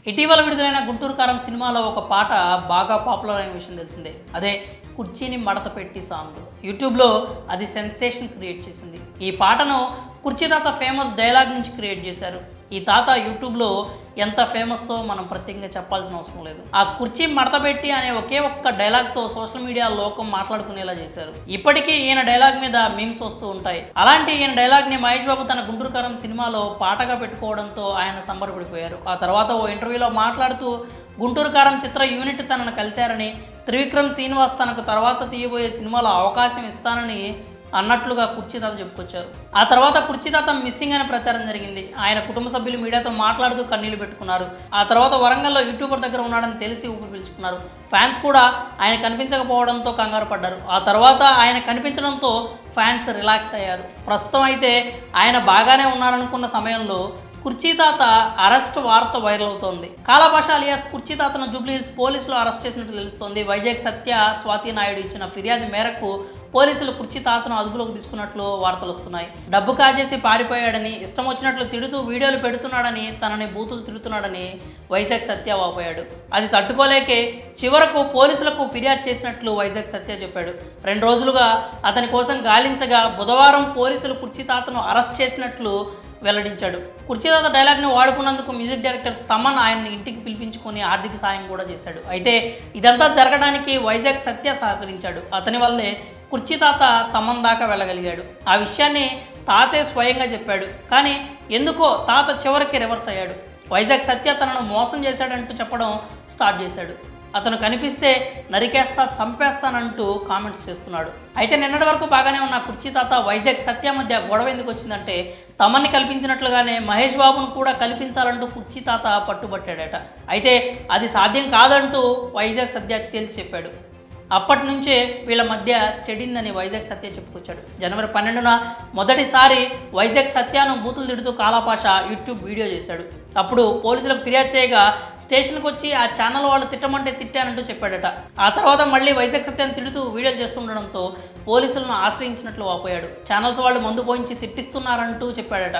ఇటీవల విడుదలైన గుంటూరు కారం సినిమాలో ఒక పాట బాగా పాపులర్ అయిన విషయం తెలిసిందే. అదే కుర్చీని మడత పెట్టి సాంగ్. యూట్యూబ్లో అది సెన్సేషన్ క్రియేట్ చేసింది. ఈ పాటను కుర్చీ తాత ఫేమస్ డైలాగ్ నుంచి క్రియేట్ చేశారు. ఈ తాత యూట్యూబ్లో ఎంత ఫేమస్సో మనం ప్రత్యేకంగా చెప్పాల్సిన అవసరం లేదు. ఆ కుర్చీ మడతపెట్టి అనే ఒకే ఒక్క డైలాగ్తో సోషల్ మీడియా లోకం మాట్లాడుకునేలా చేశారు. ఇప్పటికీ ఈయన డైలాగ్ మీద మీమ్స్ వస్తూ ఉంటాయి. అలాంటి ఈయన డైలాగ్ని మహేష్ బాబు తన గుంటూరు కారం సినిమాలో పాటగా పెట్టుకోవడంతో ఆయన సంబరపడిపోయారు. ఆ తర్వాత ఓ ఇంటర్వ్యూలో మాట్లాడుతూ గుంటూరు కారం చిత్ర యూనిట్ తనను కలిశారని, త్రివిక్రమ్ శ్రీనివాస్ తనకు తర్వాత తీయబోయే సినిమాలో అవకాశం ఇస్తానని అన్నట్లుగా కుర్చీ తాత చెప్పుకొచ్చారు. ఆ తర్వాత కుర్చీ తాత మిస్సింగ్ అనే ప్రచారం జరిగింది. ఆయన కుటుంబ సభ్యులు మీడియాతో మాట్లాడుతూ కన్నీళ్లు పెట్టుకున్నారు. ఆ తర్వాత వరంగల్లో యూట్యూబర్ దగ్గర ఉన్నాడని తెలిసి ఊపిరి పీల్చుకున్నారు. ఫ్యాన్స్ కూడా ఆయన కనిపించకపోవడంతో కంగారు పడ్డారు. ఆ తర్వాత ఆయన కనిపించడంతో ఫ్యాన్స్ రిలాక్స్ అయ్యారు. ప్రస్తుతం అయితే ఆయన బాగానే ఉన్నారనుకున్న సమయంలో కుర్చీ తాత అరెస్ట్ వార్త వైరల్ అవుతోంది. కాలాభాష అలియాస్ కుర్చీ తాతను జూబ్లీహిల్స్ పోలీసులు అరెస్ట్ చేసినట్టు తెలుస్తోంది. వైజాగ్ సత్య స్వాతి నాయుడు ఇచ్చిన ఫిర్యాదు మేరకు పోలీసులు కుర్చీ తాతను అదుపులోకి తీసుకున్నట్లు వార్తలు వస్తున్నాయి. డబ్బు కాజేసి పారిపోయాడని, ఇష్టం వచ్చినట్లు తిడుతూ వీడియోలు పెడుతున్నాడని, తనని బూతులు తిడుతున్నాడని వైజాగ్ సత్య వాపోయాడు. అది తట్టుకోలేకే చివరకు పోలీసులకు ఫిర్యాదు చేసినట్లు వైజాగ్ సత్య చెప్పాడు. 2 రోజులుగా అతని కోసం గాలించగా బుధవారం పోలీసులు కుర్చీ తాతను అరెస్ట్ చేసినట్లు వెల్లడించాడు. కుర్చీ తాత డైలాగ్ని వాడుకున్నందుకు మ్యూజిక్ డైరెక్టర్ తమన్ ఆయన్ని ఇంటికి పిలిపించుకొని ఆర్థిక సాయం కూడా చేశాడు. అయితే ఇదంతా జరగడానికి వైజాగ్ సత్య సహకరించాడు. అతని వల్లే కుర్చీ తాత తమన్ దాకా వెళ్ళగలిగాడు. ఆ విషయాన్ని తాతే స్వయంగా చెప్పాడు. కానీ ఎందుకో తాత చివరికి రివర్స్ అయ్యాడు. వైజాగ్ సత్య తనను మోసం చేశాడంటూ చెప్పడం స్టార్ట్ చేశాడు. అతను కనిపిస్తే నరికేస్తా, చంపేస్తానంటూ కామెంట్స్ చేస్తున్నాడు. అయితే నిన్నటి వరకు బాగానే ఉన్న కుర్చీ తాత వైజాగ్ సత్య మధ్య గొడవ ఎందుకు వచ్చిందంటే, తమన్ని కల్పించినట్లుగానే మహేష్ బాబును కూడా కల్పించాలంటూ కుర్చీ తాత పట్టుబట్టాడట. అయితే అది సాధ్యం కాదంటూ వైజాగ్ సత్య తేల్చి చెప్పాడు. అప్పటి నుంచే వీళ్ళ మధ్య చెడిందని వైజాగ్ సత్య చెప్పుకొచ్చాడు. జనవరి 12న మొదటిసారి వైజాగ్ సత్యాను బూతులు తిడుతూ కాలాపాష యూట్యూబ్ వీడియో చేశాడు. అప్పుడు పోలీసులకు ఫిర్యాదు చేయగా స్టేషన్కి వచ్చి ఆ ఛానల్ వాళ్ళు తిట్టమంటే తిట్టానంటూ చెప్పాడట. ఆ తర్వాత మళ్ళీ వైజాగ్ సత్యాన్ని తిడుతూ వీడియోలు చేస్తుండడంతో పోలీసులను ఆశ్రయించినట్లు వాపోయాడు. ఛానల్స్ వాళ్ళు మందు పోయించి తిట్టిస్తున్నారంటూ చెప్పాడట.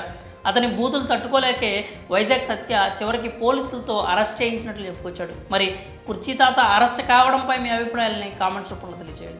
అతని బూతులు తట్టుకోలేకే వైజాగ్ సత్య చివరికి పోలీసులతో అరెస్ట్ చేయించినట్లు చెప్పుకొచ్చాడు. మరి కుర్చీ తాత అరెస్ట్ కావడంపై మీ అభిప్రాయాలని కామెంట్స్ రూపంలో తెలియజేయండి.